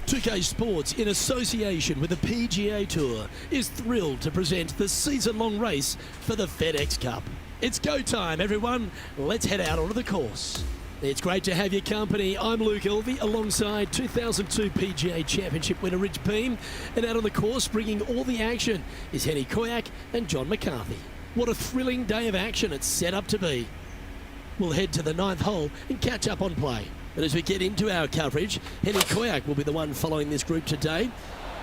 2K Sports, in association with the PGA Tour, is thrilled to present the season-long race for the FedEx Cup. It's go time, everyone. Let's head out onto the course. It's great to have your company. I'm Luke Elvey, alongside 2002 PGA Championship winner Rich Beem. And out on the course, bringing all the action, is Henny Koyak and John McCarthy. What a thrilling day of action it's set up to be. We'll head to the 9th hole and catch up on play. But as we get into our coverage, Henny Koyak will be the one following this group today.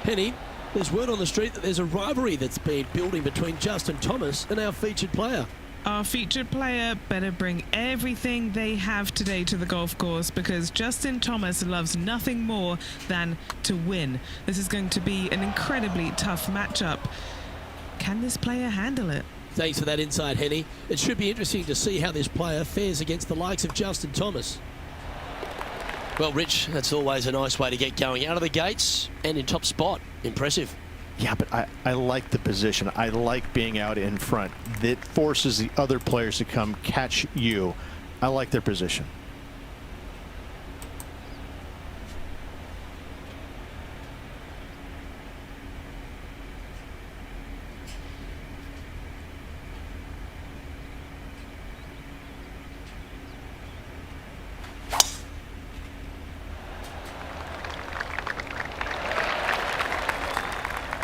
Henny, there's word on the street that there's a rivalry that's been building between Justin Thomas and our featured player. Our featured player better bring everything they have today to the golf course, because Justin Thomas loves nothing more than to win. This is going to be an incredibly tough matchup. Can this player handle it? Thanks for that insight, Henny. It should be interesting to see how this player fares against the likes of Justin Thomas. Well, Rich, that's always a nice way to get going out of the gates and in top spot. Impressive. Yeah, but I like the position. I like being out in front. That forces the other players to come catch you. I like their position.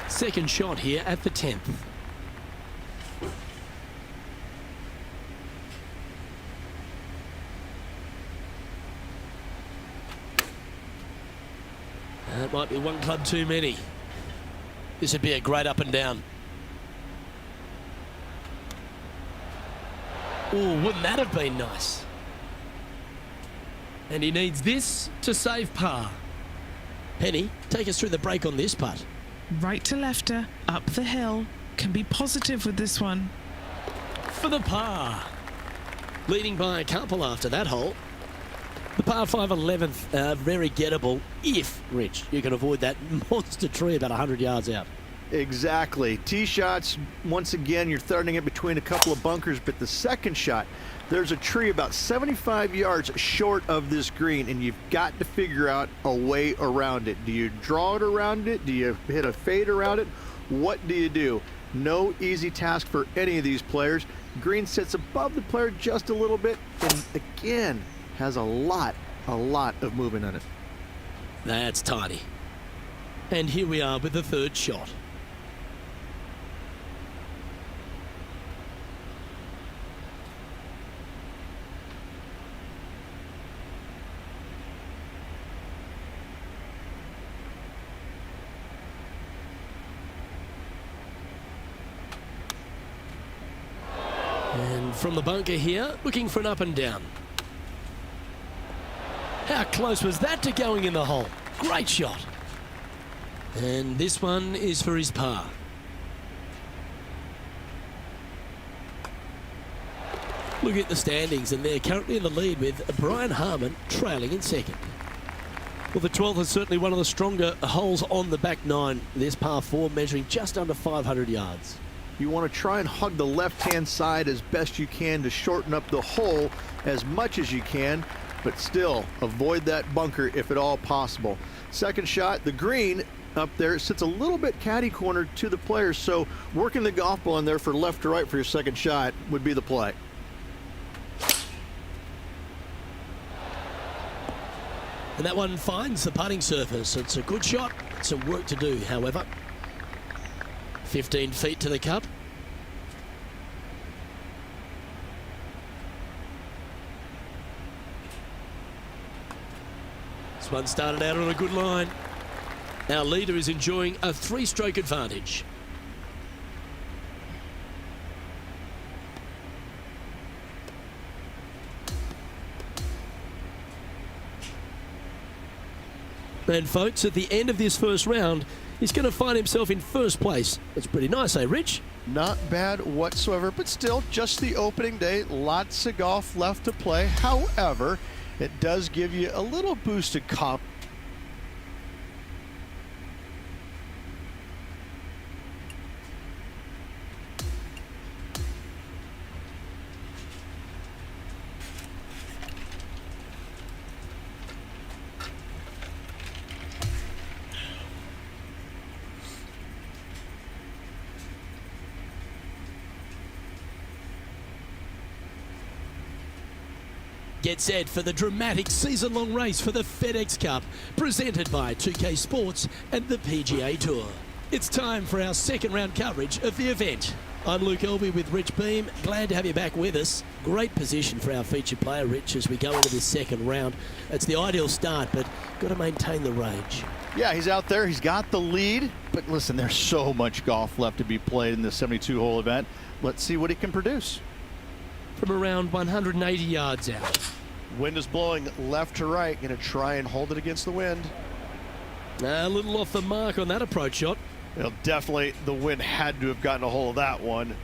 Second shot here at the 10th. That might be one club too many. This would be a great up and down. Oh, wouldn't that have been nice? And he needs this to save par. Henny, take us through the break on this putt. Right to lefter, up the hill. Can be positive with this one. For the par. Leading by a couple after that hole. The par 5 11th, very gettable if, Rich, you can avoid that monster tree about 100 yards out. Exactly. Tee shots, once again, you're throwing it between a couple of bunkers, but the second shot, there's a tree about 75 yards short of this green, and you've got to figure out a way around it. Do you draw it around it? Do you hit a fade around it? What do you do? No easy task for any of these players. Green sits above the player just a little bit, and again, has a lot of movement on it. That's tiny. And here we are with the third shot. And from the bunker here, looking for an up and down. How close was that to going in the hole? Great shot. And this one is for his par. Look at the standings, and they're currently in the lead with Brian Harman trailing in second. Well, the 12th is certainly one of the stronger holes on the back nine. This par 4 measuring just under 500 yards. You want to try and hug the left-hand side as best you can to shorten up the hole as much as you can, but still avoid that bunker if at all possible. Second shot, the green up there sits a little bit caddy corner to the players, so working the golf ball in there for left to right for your second shot would be the play. And that one finds the putting surface. It's a good shot. Some work to do, however. 15 feet to the cup. This one started out on a good line. Our leader is enjoying a 3-stroke advantage. And folks, at the end of this first round, he's going to find himself in first place. That's pretty nice, eh, Rich? Not bad whatsoever, but still just the opening day. Lots of golf left to play. However, it does give you a little boost of confidence. get set for the dramatic season-long race for the FedEx Cup, presented by 2K Sports and the PGA Tour. It's time for our second round coverage of the event. I'm Luke Elby with Rich Beam. Glad to have you back with us. Great position for our featured player, Rich, as we go into this second round. It's the ideal start, but got to maintain the rage. Yeah, he's out there. He's got the lead. But listen, there's so much golf left to be played in this 72-hole event. Let's see what he can produce. From around 180 yards out. Wind is blowing left to right. Going to try and hold it against the wind. A little off the mark on that approach shot. Well, definitely the wind had to have gotten a hold of that one.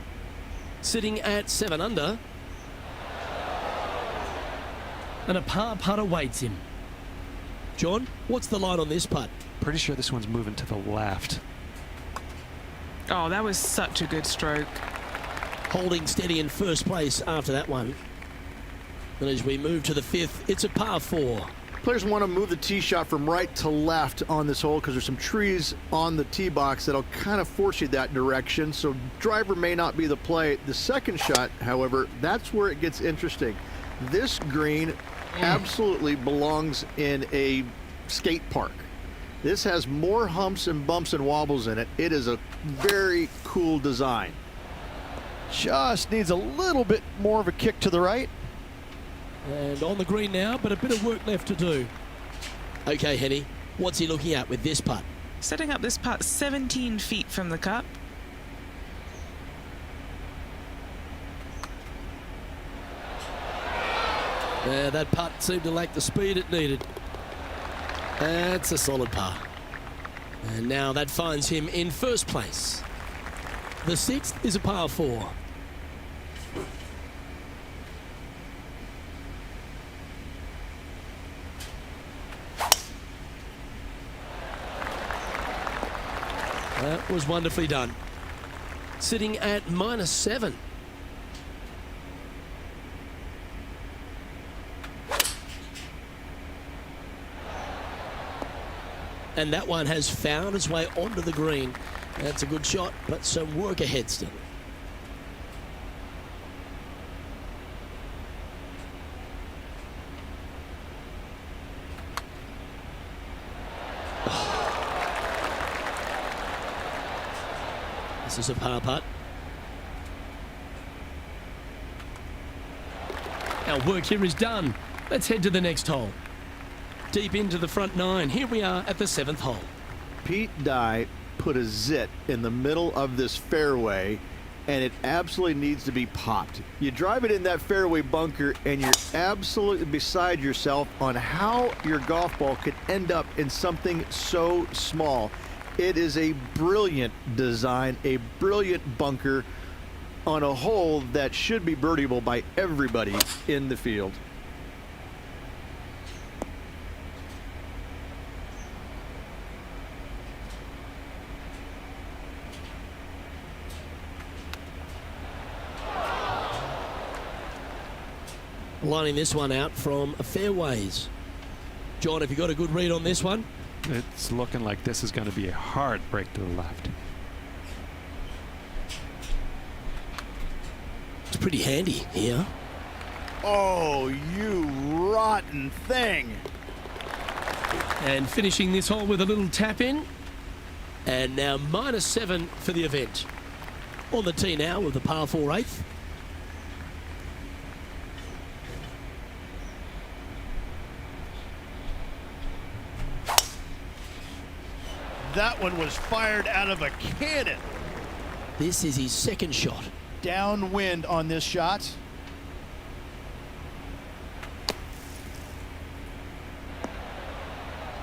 Sitting at 7 under. And a par putt awaits him. John, what's the line on this putt? Pretty sure this one's moving to the left. Oh, that was such a good stroke. Holding steady in first place after that one. And as we move to the fifth, it's a par 4. Players want to move the tee shot from right to left on this hole because there's some trees on the tee box that'll kind of force you that direction, so driver may not be the play. The second shot, however, that's where it gets interesting. This green absolutely belongs in a skate park. This has more humps and bumps and wobbles in it. It is a very cool design. Just needs a little bit more of a kick to the right. And on the green now, but a bit of work left to do. Okay, Henny, what's he looking at with this putt? Setting up this putt 17 feet from the cup. That putt seemed to lack the speed it needed. That's a solid par. And now that finds him in first place. The sixth is a par 4. That was wonderfully done. Sitting at -7. And that one has found its way onto the green. That's a good shot, but some work ahead still. This is a par putt. Our work here is done. Let's head to the next hole. Deep into the front 9. Here we are at the 7th hole. Pete Dye put a zit in the middle of this fairway, and it absolutely needs to be popped. You drive it in that fairway bunker, and you're absolutely beside yourself on how your golf ball could end up in something so small. It is a brilliant design, a brilliant bunker on a hole that should be birdieable by everybody in the field. Lining this one out from fairways. John, have you got a good read on this one? It's looking like this is going to be a hard break to the left. It's pretty handy here. Oh, you rotten thing. And finishing this hole with a little tap in. And now -7 for the event. On the tee now with the par 4 8th. That one was fired out of a cannon. This is his second shot. Downwind on this shot.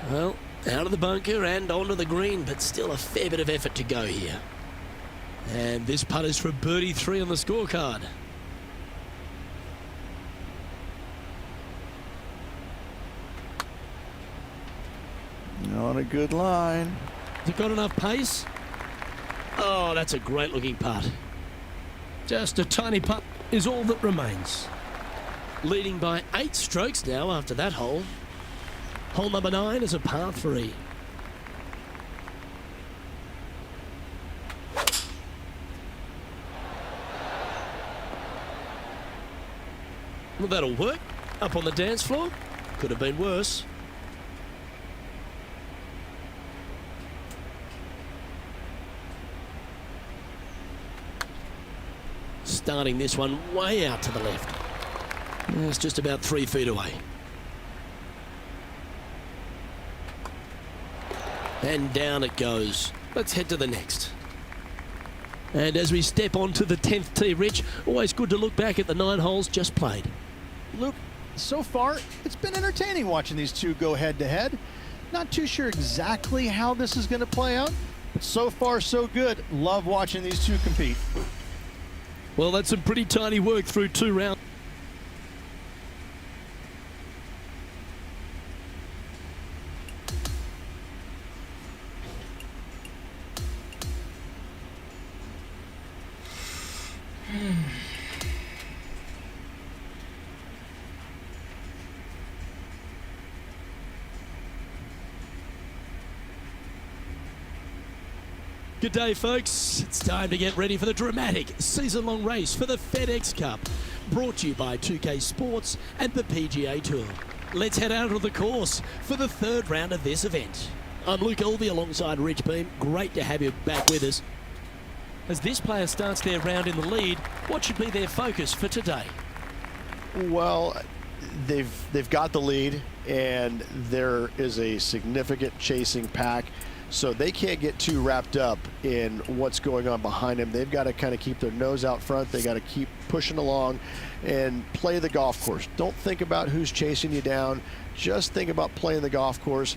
Well, out of the bunker and onto the green, but still a fair bit of effort to go here. And this putt is for birdie 3 on the scorecard. On a good line. Has it got enough pace? Oh, that's a great looking putt. Just a tiny putt is all that remains. Leading by 8 strokes now after that hole. Hole number 9 is a par 3. Well, that'll work. Up on the dance floor? Could have been worse. Starting this one way out to the left. It's just about 3 feet away. And down it goes. Let's head to the next. And as we step onto the 10th tee, Rich, always good to look back at the 9 holes just played. Luke, so far, it's been entertaining watching these two go head-to-head. Not too sure exactly how this is going to play out, but so far, so good. Love watching these two compete. Well, that's some pretty tidy work through 2 rounds. Good day, folks. It's time to get ready for the dramatic season-long race for the FedEx Cup, brought to you by 2K Sports and the PGA Tour. Let's head out of the course for the 3rd round of this event. I'm Luke Elvey alongside Rich Beam. Great to have you back with us. As this player starts their round in the lead, what should be their focus for today? Well, they've got the lead, and there is a significant chasing pack, so they can't get too wrapped up in what's going on behind them. They've got to kind of keep their nose out front. They got to keep pushing along and play the golf course. Don't think about who's chasing you down. Just think about playing the golf course.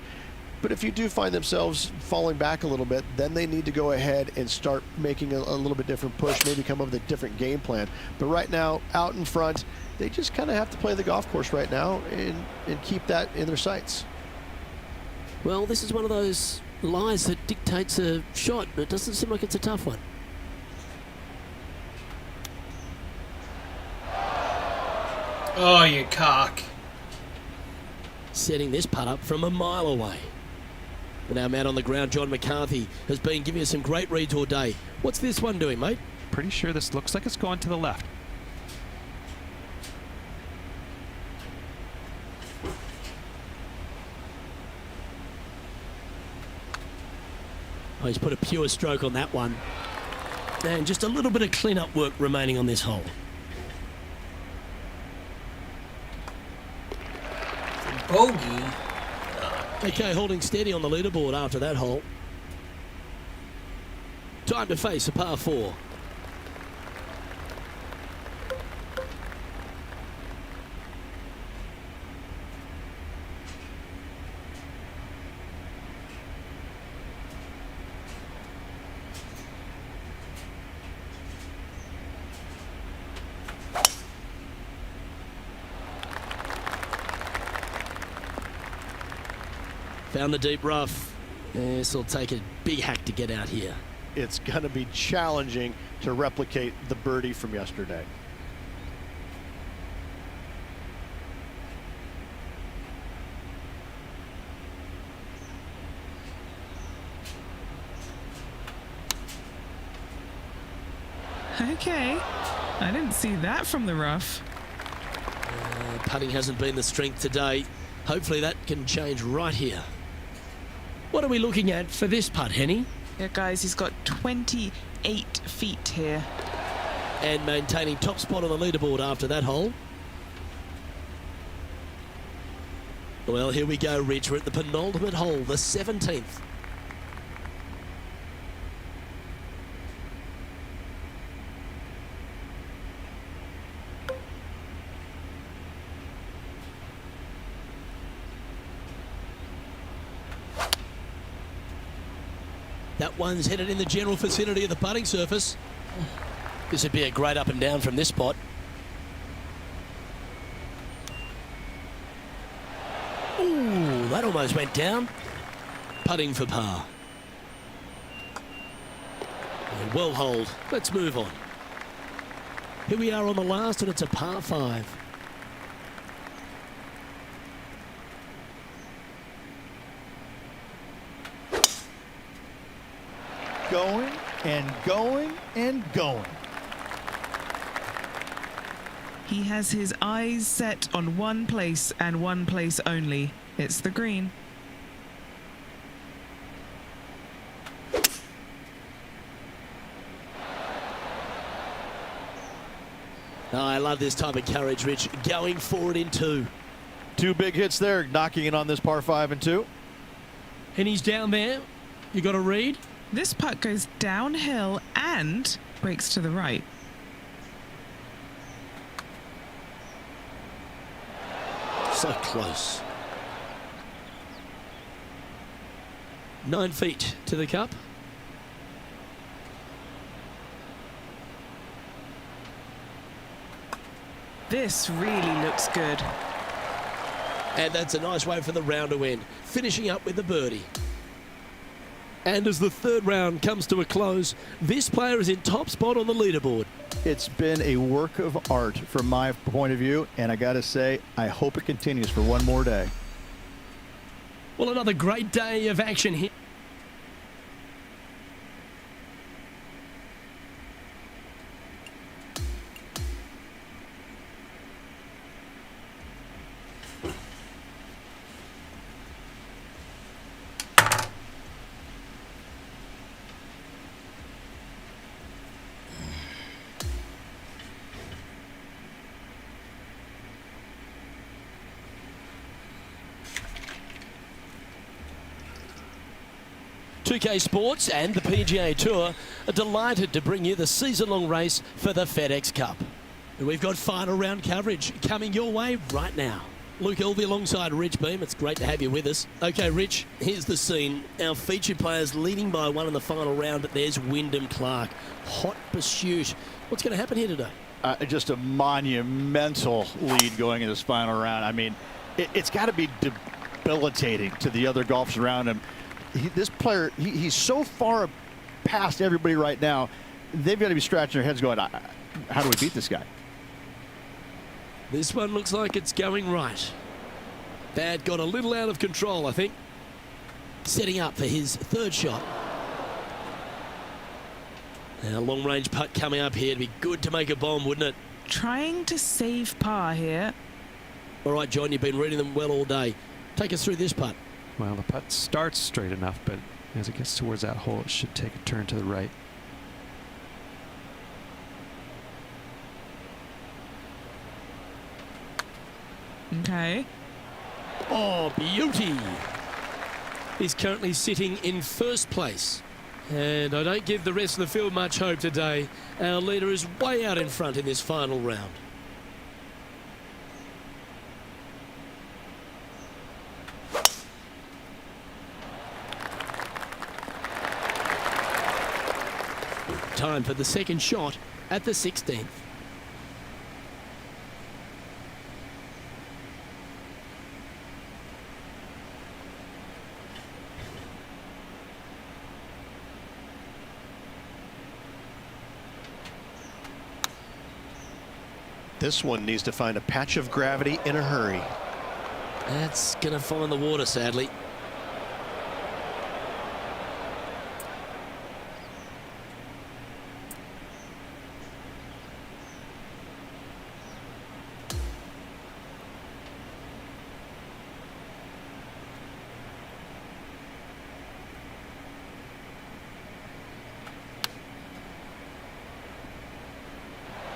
But if you do find themselves falling back a little bit, then they need to go ahead and start making a little bit different push, maybe come up with a different game plan. But right now, out in front, they just kind of have to play the golf course right now and keep that in their sights. Well, this is one of those lies that dictates a shot, but it doesn't seem like it's a tough one. Oh, you cock. Setting this putt up from a mile away. And our man on the ground, John McCarthy, has been giving us some great reads all day. What's this one doing, mate? Pretty sure this looks like it's going to the left. Oh, he's put a pure stroke on that one. And just a little bit of clean-up work remaining on this hole. Bogey. Okay, holding steady on the leaderboard after that hole. Time to face a par 4. Found the deep rough. This will take a big hack to get out here. It's going to be challenging to replicate the birdie from yesterday. Okay. I didn't see that from the rough. Putting hasn't been the strength today. Hopefully that can change right here. What are we looking at for this putt, Henny? Yeah, guys, he's got 28 feet here. And maintaining top spot on the leaderboard after that hole. Well, here we go, Rich. We're at the penultimate hole, the 17th. That one's headed in the general vicinity of the putting surface. This would be a great up and down from this spot. Ooh, that almost went down. Putting for par. And well holed. Let's move on. Here we are on the last, and it's a par 5. Going and going and going. He has his eyes set on one place and one place only. It's the green. Oh, I love this type of courage, Rich. Going forward in two. Two big hits there, knocking it on this par 5 and 2. And he's down there. You got to read. This putt goes downhill and breaks to the right. So close. 9 feet to the cup. This really looks good. And that's a nice way for the round to end. Finishing up with the birdie. And as the third round comes to a close, this player is in top spot on the leaderboard. It's been a work of art from my point of view, and I got to say, I hope it continues for one more day. Well, another great day of action here. PGA Sports and the PGA Tour are delighted to bring you the season-long race for the FedEx Cup. And we've got final round coverage coming your way right now. Luke Elvey alongside Rich Beam. It's great to have you with us. Okay, Rich, here's the scene. Our featured players leading by one in the final round. There's Wyndham Clark. Hot pursuit. What's going to happen here today? Just a monumental lead going in this final round. I mean, it's got to be debilitating to the other golfers around him. This player, he's so far past everybody right now, they've got to be scratching their heads going, how do we beat this guy? This one looks like it's going right. That got a little out of control, I think. Setting up for his third shot. Now, long-range putt coming up here. It'd be good to make a bomb, wouldn't it? Trying to save par here. All right, John, you've been reading them well all day. Take us through this putt. Well, the putt starts straight enough, but as it gets towards that hole, it should take a turn to the right. Okay. Oh, beauty. He's currently sitting in first place. And I don't give the rest of the field much hope today. Our leader is way out in front in this final round. Time for the second shot at the 16th. This one needs to find a patch of gravity in a hurry. That's going to find the water, sadly.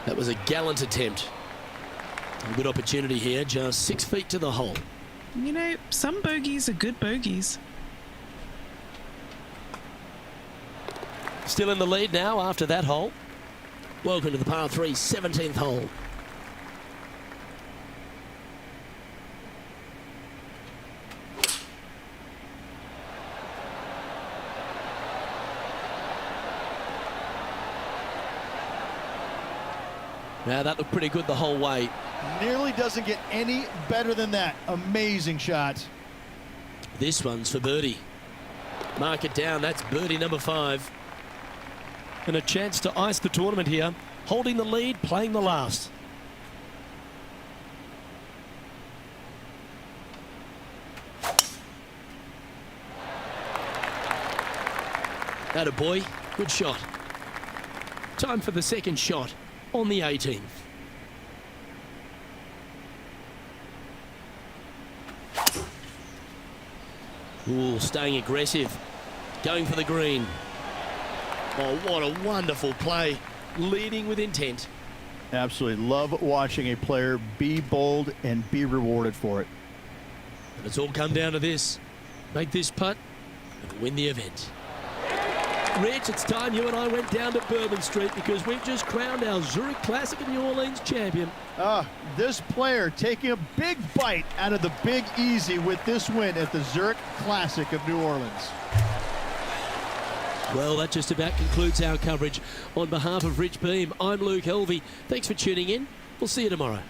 That was a gallant attempt. A good opportunity here, just 6 feet to the hole. You know, some bogeys are good bogeys. Still in the lead now after that hole. Welcome to the par 3 17th hole. Now that looked pretty good the whole way. Nearly doesn't get any better than that. Amazing shot. This one's for birdie. Mark it down. That's birdie number 5. And a chance to ice the tournament here. Holding the lead, playing the last. Atta boy. Good shot. Time for the second shot on the 18th. Ooh, staying aggressive. Going for the green. Oh, what a wonderful play. Leading with intent. Absolutely love watching a player be bold and be rewarded for it. And it's all come down to this. Make this putt and win the event. Rich, it's time you and I went down to Bourbon Street because we've just crowned our Zurich Classic and New Orleans champion. This player taking a big bite out of the Big Easy with this win at the Zurich Classic of New Orleans. Well, that just about concludes our coverage. On behalf of Rich Beam, I'm Luke Helvey. Thanks for tuning in. We'll see you tomorrow.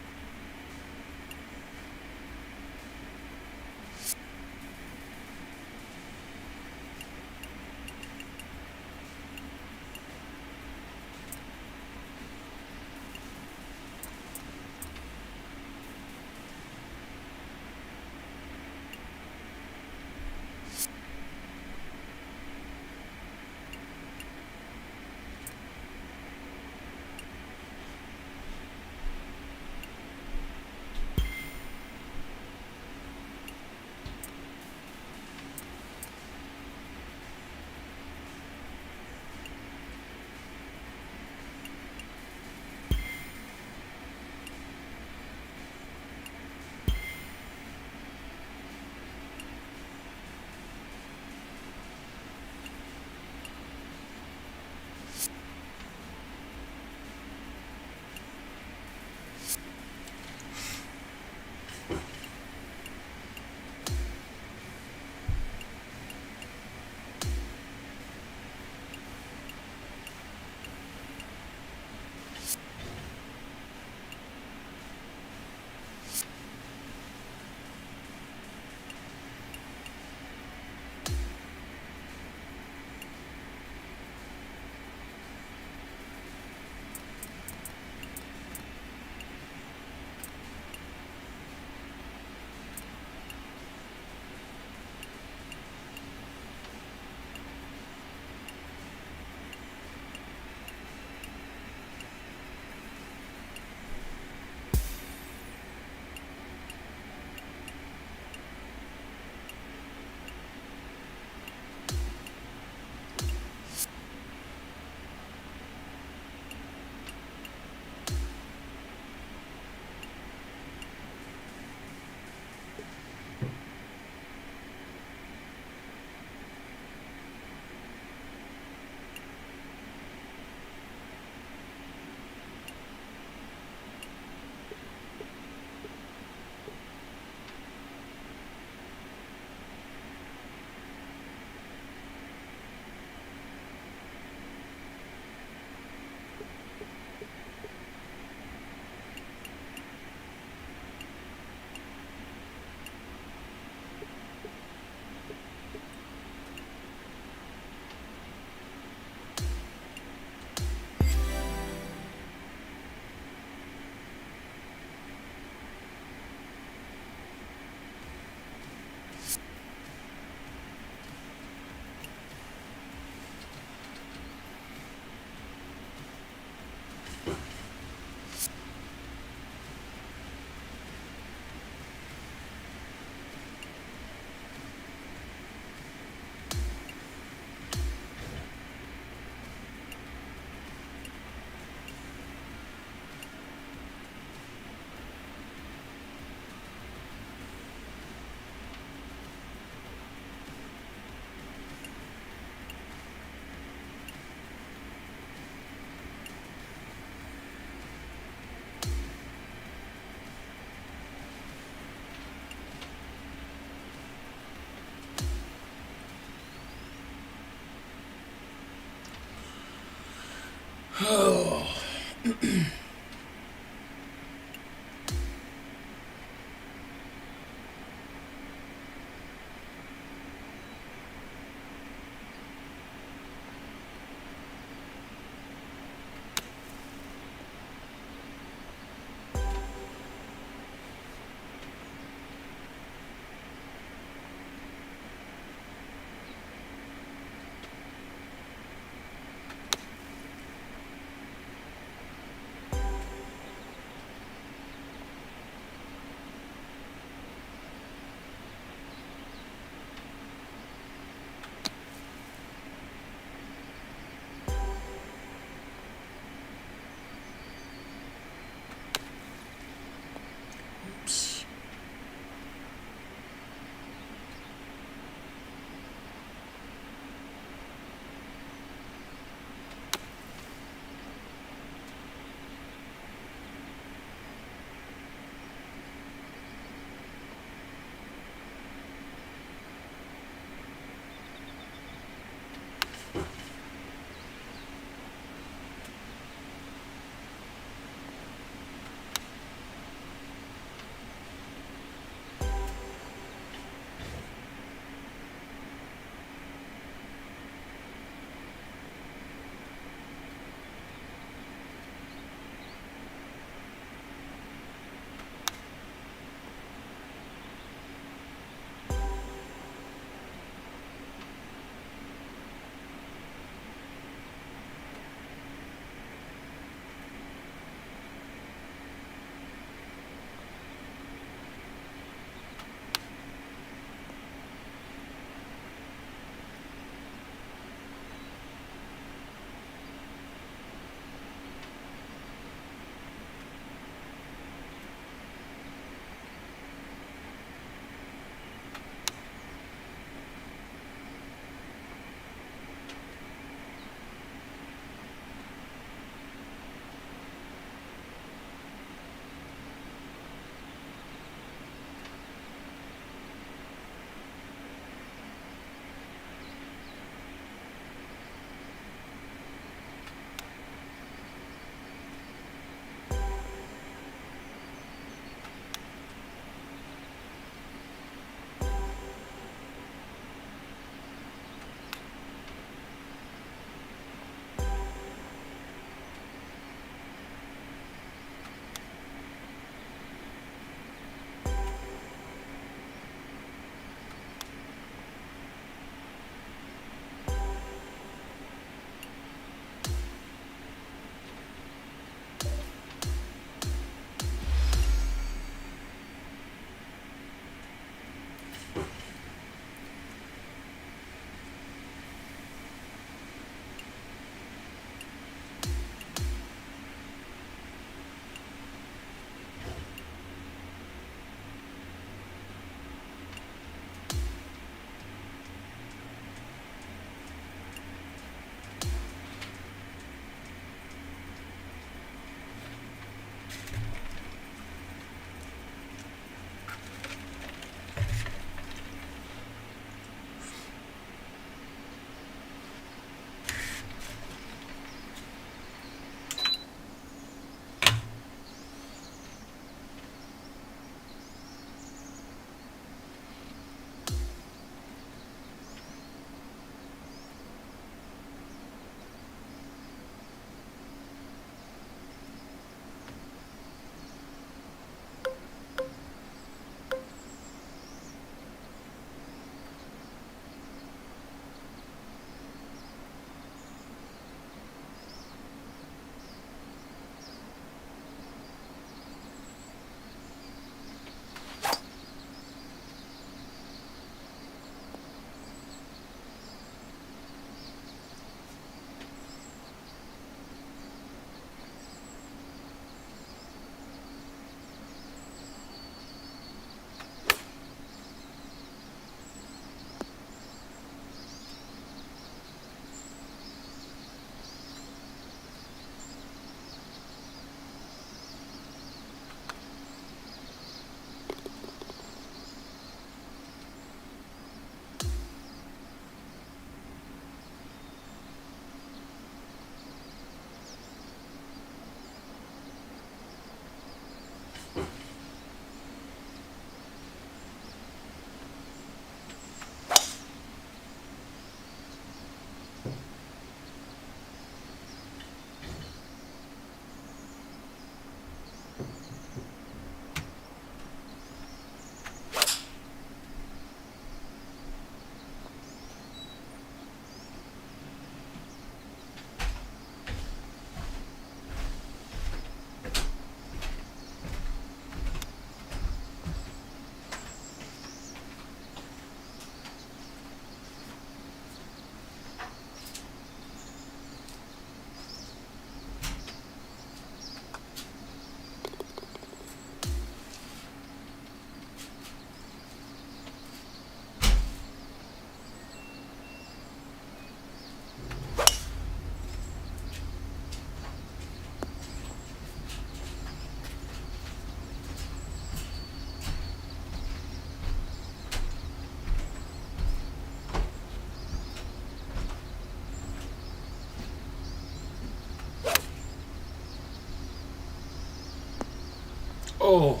Oh.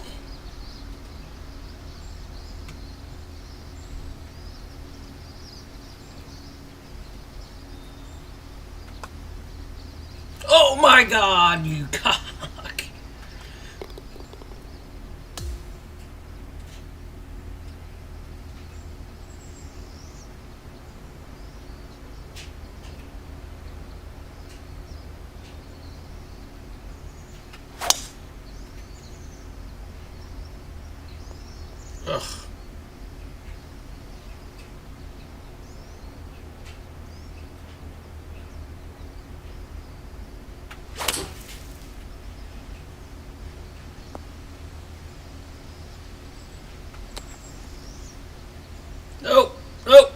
Oh my God, you cock. Ugh. Nope. Nope.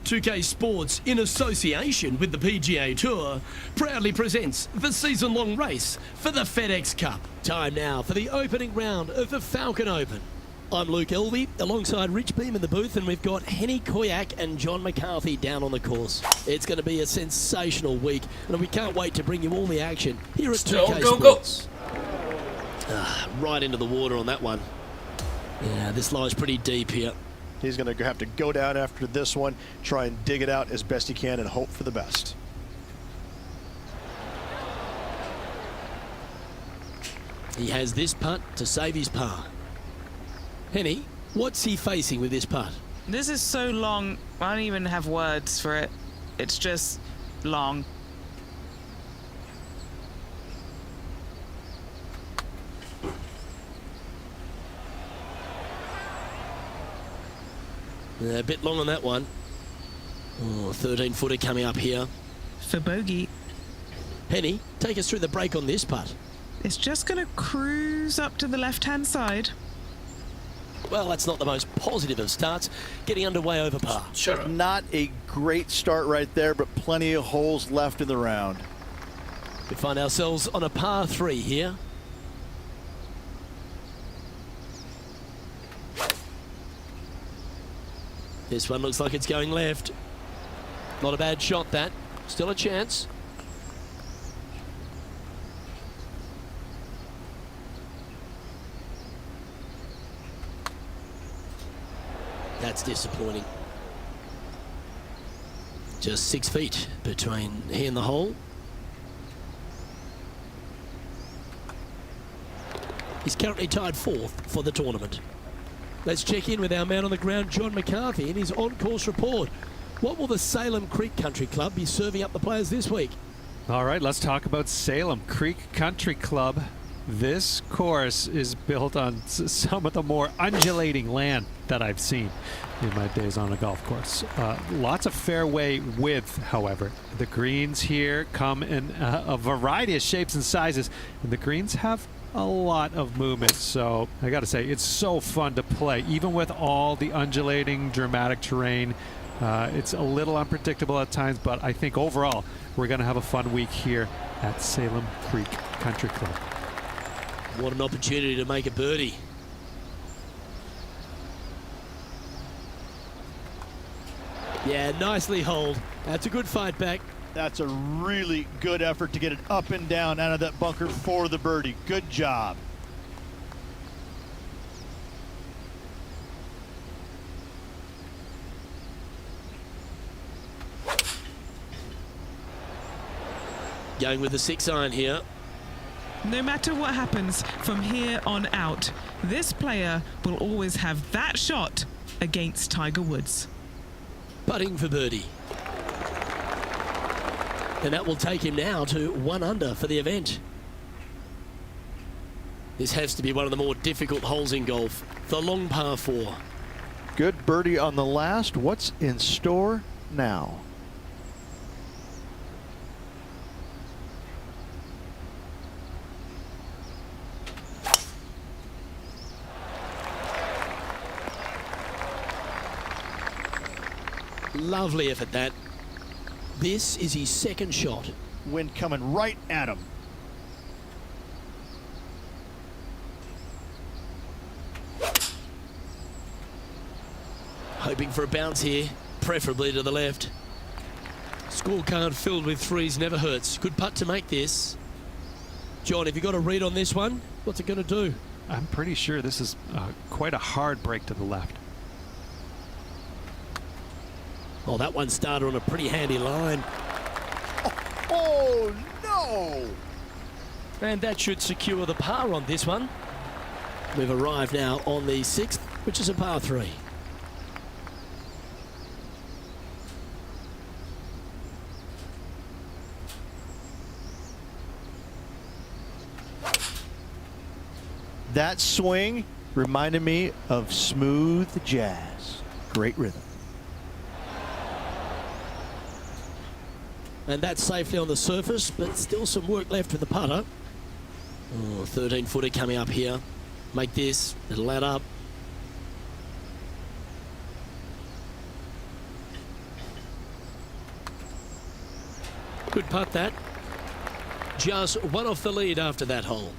.2K Sports, in association with the PGA Tour, proudly presents the season-long race for the FedEx Cup. Time now for the opening round of the Falcon Open. I'm Luke Elvey, alongside Rich Beam in the booth, and we've got Henny Koyak and John McCarthy down on the course. It's going to be a sensational week, and we can't wait to bring you all the action here at 2K Sports. Right into the water on that one. Yeah, this lies pretty deep here. He's going to have to go down after this one, try and dig it out as best he can and hope for the best. He has this putt to save his par. Henny, what's he facing with this putt? This is so long, I don't even have words for it. It's just long. A bit long on that one. Oh, 13-footer coming up here. For bogey. Henny, take us through the break on this putt. It's just going to cruise up to the left-hand side. Well, that's not the most positive of starts. Getting underway over par. Shut up. Not a great start right there, but plenty of holes left in the round. We find ourselves on a par 3 here. This one looks like it's going left. Not a bad shot, that. Still a chance. That's disappointing. Just 6 feet between he and the hole. He's currently tied 4th for the tournament. Let's check in with our man on the ground, John McCarthy, in his on-course report. What will the Salem Creek Country Club be serving up the players this week? All right, let's talk about Salem Creek Country Club. This course is built on some of the more undulating land that I've seen in my days on a golf course. Lots of fairway width, however. The greens here come in a variety of shapes and sizes, and the greens have a lot of movement. So I got to say, it's so fun to play, even with all the undulating, dramatic terrain. It's a little unpredictable at times, but I think overall we're going to have a fun week here at Salem Creek Country Club. What an opportunity to make a birdie. Yeah, nicely holed. That's a good fight back. That's a really good effort to get it up and down out of that bunker for the birdie. Good job. Going with the 6-iron here. No matter what happens from here on out, this player will always have that shot against Tiger Woods. putting for birdie. And that will take him now to 1 under for the event. This has to be one of the more difficult holes in golf, the long par 4. Good birdie on the last. What's in store now? Lovely effort that. This is his second shot. Wind coming right at him. Hoping for a bounce here, preferably to the left. Scorecard filled with threes never hurts. Good putt to make this. John, have you got a read on this one? What's it going to do? I'm pretty sure this is quite a hard break to the left. Oh, that one started on a pretty handy line. Oh, no! And that should secure the par on this one. We've arrived now on the 6th, which is a par 3. That swing reminded me of smooth jazz. Great rhythm. And that's safely on the surface, but still some work left with the putter. Oh, 13-footer coming up here. Make this, it'll add up. Good putt that. Just one off the lead after that hole.